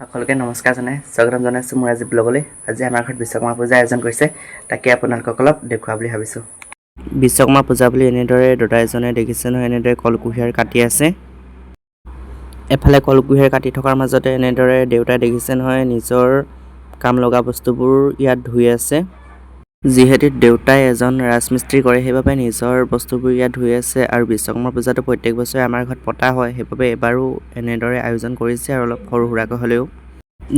সকলোকে নমস্কাৰ জনাই স্বাগতম জনাইছোঁ মোৰ আজি ব্লগলৈ। আজি আমাৰ ঘৰত বিশ্বকৰ্মা পূজা আয়োজন কৰিছে, তাকে আপোনালোকক অলপ দেখুওৱা বুলি ভাবিছোঁ। বিশ্বকৰ্মা পূজা বুলি এনেদৰে দাদা এজনে দেখিছে নহয়, এনেদৰে কলকুঁহিয়াৰ কাটি আছে। এফালে কলকুঁহিয়াৰ কাটি থকাৰ মাজতে এনেদৰে দেউতাই দেখিছে নহয় নিজৰ কাম লগা বস্তুবোৰ ইয়াত ধুই আছে। যিহেতু দেউতাই এজন ৰাজমিস্ত্ৰী কৰে, সেইবাবে নিজৰ বস্তুবোৰ ইয়াত ধুই আছে। আৰু বিশ্বকৰ্মা পূজাটো প্ৰত্যেক বছৰে আমাৰ ঘৰত পতা হয়, সেইবাবে এবাৰো এনেদৰে আয়োজন কৰিছে আৰু অলপ সৰু সুৰাকৈ হ'লেও।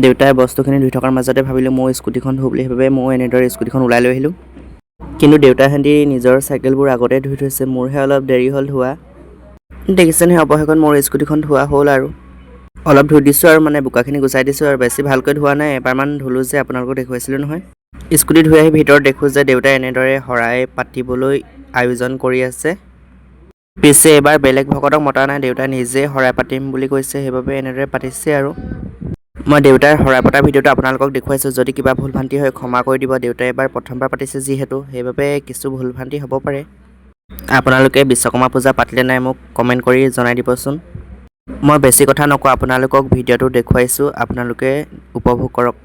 দেউতাই বস্তুখিনি ধুই থকাৰ মাজতে ভাবিলোঁ মই স্কুটিখন ধুওঁ বুলি, সেইবাবে মই এনেদৰে স্কুটিখন ওলাই লৈ আহিলোঁ। কিন্তু দেউতাহঁতি নিজৰ চাইকেলবোৰ আগতে ধুই থৈছে, মোৰহে অলপ দেৰি হ'ল ধোৱা। দেখিছে নহয় অৱশেষত মোৰ স্কুটিখন ধোৱা হ'ল আৰু অলপ ধুই দিছোঁ আৰু বোকাখিনি গুচাই দিছোঁ আৰু বেছি ভালকৈ ধোৱা নাই, এবাৰমান ধুলোঁ যে আপোনালোকক দেখুৱাইছিলোঁ নহয়। স্কুটি ধুই আহি ভিতৰত দেখোঁ যে দেউতাই এনেদৰে শৰাই পাতিবলৈ আয়োজন কৰি আছে। পিছে এইবাৰ বেলেগ ভকতক মতা নাই, দেউতাই নিজে শৰাই পাতিম বুলি কৈছে, সেইবাবে এনেদৰে পাতিছে আৰু মই দেউতাৰ শৰাই পতাৰ ভিডিঅ'টো আপোনালোকক দেখুৱাইছোঁ। যদি কিবা ভুল ভ্ৰান্তি হয় ক্ষমা কৰি দিব। দেউতাই এবাৰ প্ৰথমবাৰ পাতিছে যিহেতু, সেইবাবে কিছু ভুল ভ্ৰান্তি হ'ব পাৰে। আপোনালোকে বিশ্বকৰ্মা পূজা পাতিলে নাই মোক কমেণ্ট কৰি জনাই দিবচোন। মই বেছি কথা নকওঁ, আপোনালোকক ভিডিঅ'টো দেখুৱাইছোঁ, আপোনালোকে উপভোগ কৰক।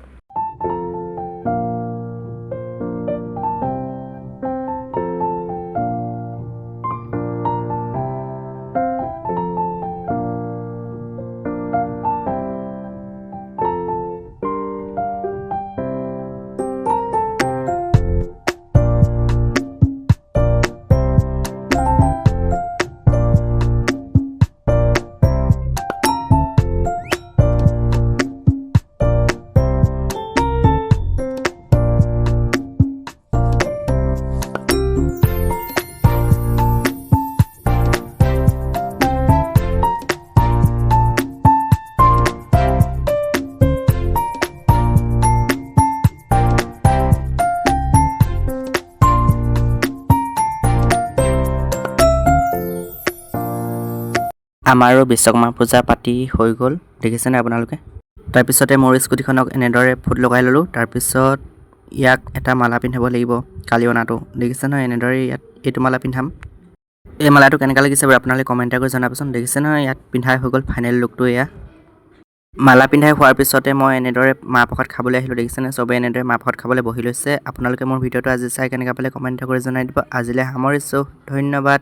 আমাৰো বিশ্বকৰ্মা পূজা পাতি হৈ গ'ল, দেখিছেনে আপোনালোকে। তাৰপিছতে মোৰ স্কুটিখনক এনেদৰে ফুট লগাই ল'লোঁ। তাৰপিছত ইয়াক এটা মালা পিন্ধাব লাগিব, কালি অনাটো দেখিছে নহয়, এনেদৰে ইয়াত এইটো মালা পিন্ধাম। এই মালাটো কেনেকুৱা লাগিছে বাৰু আপোনালোকে কমেণ্ট কৰি জনাবচোন। দেখিছে নহয় ইয়াত পিন্ধাই হৈ গ'ল, ফাইনেল লুকটো এয়া। মালা পিন্ধাই হোৱাৰ পিছতে মই এনেদৰে মাহ প্ৰসাদ খাবলৈ আহিলোঁ। দেখিছেনে চবেই এনেদৰে মাহ প্ৰসাদ খাবলৈ বহি লৈছে। আপোনালোকে মোৰ ভিডিঅ'টো আজি চাই কেনেকুৱা পালে কমেণ্ট কৰি জনাই দিব। আজিলৈ সামৰিছোঁ, ধন্যবাদ।